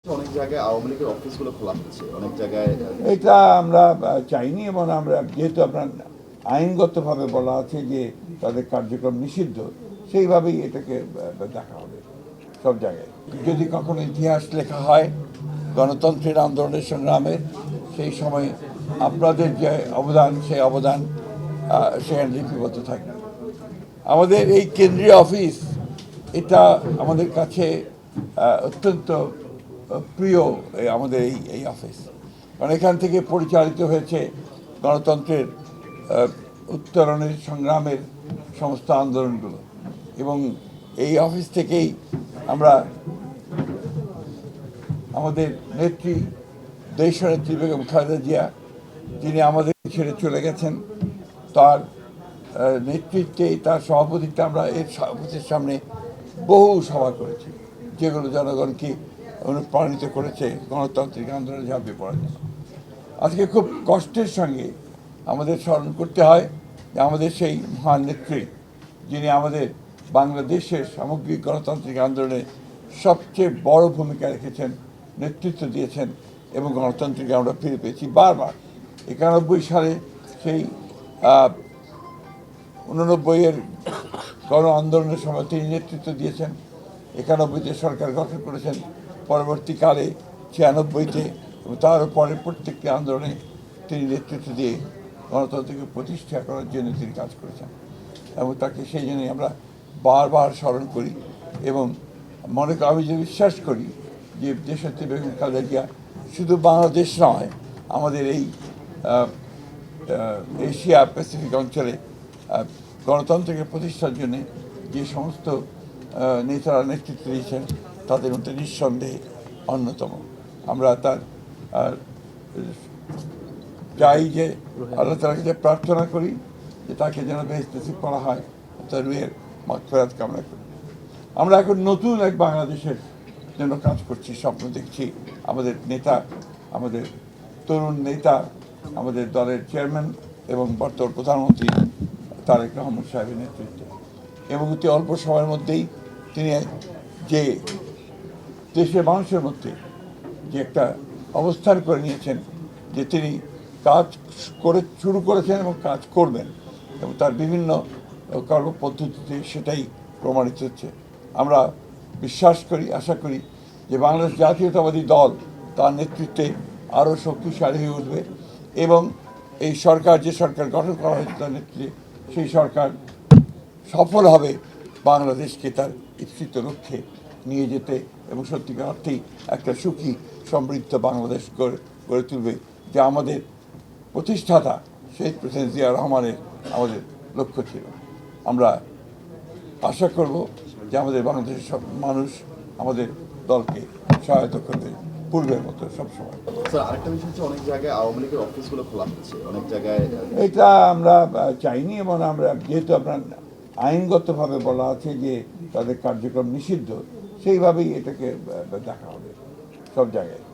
অনেক জায়গায় আওয়ামী লীগের অফিসগুলো খোলা হচ্ছে, অনেক জায়গায় এটা আমরা চাইনি এবং আমরা যেহেতু আপনার আইনগতভাবে বলা আছে যে তাদের কার্যক্রম নিষিদ্ধ, সেইভাবেই এটাকে দেখা হবে সব জায়গায়। যদি কখনো ইতিহাস লেখা হয় গণতন্ত্রের আন্দোলনের সংগ্রামের, সেই সময় আপনাদের যে অবদান, সেই অবদান সেখানে লিপিবদ্ধ থাকবে। আমাদের এই কেন্দ্রীয় অফিস, এটা আমাদের কাছে অত্যন্ত প্রিয় আমাদের এই অফিস, কারণ এখান থেকে পরিচালিত হয়েছে গণতন্ত্রের উত্তরণের সংগ্রামের সমস্ত আন্দোলনগুলো, এবং এই অফিস থেকেই আমরা আমাদের নেত্রী, দেশনেত্রী বেগম খালেদা জিয়া, যিনি আমাদের ছেড়ে চলে গেছেন, তার নেতৃত্বে, তার সভাপতিত্বে আমরা এর অফিসের সামনে বহু সভা করেছি, যেগুলো জনগণকে অনুপ্রাণিত করেছে গণতান্ত্রিক আন্দোলনে ঝাঁপিয়ে পড়ার জন্য। আজকে খুব কষ্টের সঙ্গে আমাদের স্মরণ করতে হয় যে আমাদের সেই মহান নেত্রী, যিনি আমাদের বাংলাদেশের সামগ্রিক গণতান্ত্রিক আন্দোলনে সবচেয়ে বড় ভূমিকা রেখেছেন, নেতৃত্ব দিয়েছেন, এবং গণতন্ত্রকে আমরা ফিরে পেয়েছি বারবার। 91 সালে সেই 89-এর গণ আন্দোলনের সময় তিনি নেতৃত্ব দিয়েছেন, 91-তে সরকার গঠন করেছেন, পরবর্তীকালে 96-তে এবং তারও পরে প্রত্যেকটি আন্দোলনে তিনি নেতৃত্ব দিয়ে গণতন্ত্রকে প্রতিষ্ঠা করার জন্য তিনি কাজ করেছেন, এবং তাকে সেই জন্যই আমরা বারবার স্মরণ করি। এবং আমি যে বিশ্বাস করি যে দেশনেত্রী বেগম খালেদা জিয়া শুধু বাংলাদেশ নয়, আমাদের এই এশিয়া প্যাসিফিক অঞ্চলে গণতন্ত্রকে প্রতিষ্ঠার জন্য যে সমস্ত নেতারা নেতৃত্ব দিয়েছেন, তাদের মধ্যে নিঃসন্দেহে অন্যতম। আমরা তার চাই যে আল্লাহ তাআলার কাছে প্রার্থনা করি যে তাকে যেন বেহেশত নসিব করা হয়, তার রুহের মাগফিরাত কামনা করি। আমরা এখন নতুন এক বাংলাদেশের জন্য কাজ করছি, স্বপ্ন দেখছি। আমাদের নেতা, আমাদের তরুণ নেতা, আমাদের দলের চেয়ারম্যান এবং বর্তমান প্রধানমন্ত্রী তারেক রহমান সাহেবের নেতৃত্বে, এবং অতি অল্প সময়ের মধ্যেই তিনি যে দেশের মানুষের মধ্যে যে একটা অবস্থান করে নিয়েছেন, যে তিনি কাজ শুরু করেছেন এবং কাজ করবেন, এবং তার বিভিন্ন কর্মপদ্ধতিতে সেটাই প্রমাণিত হচ্ছে। আমরা বিশ্বাস করি, আশা করি যে বাংলাদেশ জাতীয়তাবাদী দল তার নেতৃত্বে আরও শক্তিশালী হয়ে উঠবে, এবং এই সরকার, যে সরকার গঠন করা হয়েছে তার নেতৃত্বে, সেই সরকার সফল হবে বাংলাদেশকে তার ইচ্ছিত লক্ষ্যে নিয়ে যেতে, এবং সত্যিকার অর্থেই একটা সুখী সমৃদ্ধ বাংলাদেশ গড়ে তুলবে, যা আমাদের প্রতিষ্ঠাতা শহীদ প্রেসিডেন্ট জিয়া রহমানের আমাদের লক্ষ্য ছিল। আমরা আশা করব যে আমাদের বাংলাদেশের সব মানুষ আমাদের দলকে সহায়তা করবে পূর্বের মতো সবসময়। স্যার, আরেকটা বিষয় হচ্ছে অনেক জায়গায় আওয়ামী লীগের অফিসগুলো খোলা হচ্ছে, অনেক জায়গায় এটা আমরা চাইনি এবং আমরা যেহেতু আপনার আইনগতভাবে বলা আছে যে তাদের কার্যক্রম নিষিদ্ধ, সেইভাবেই এটাকে দেখা হবে সব জায়গায়।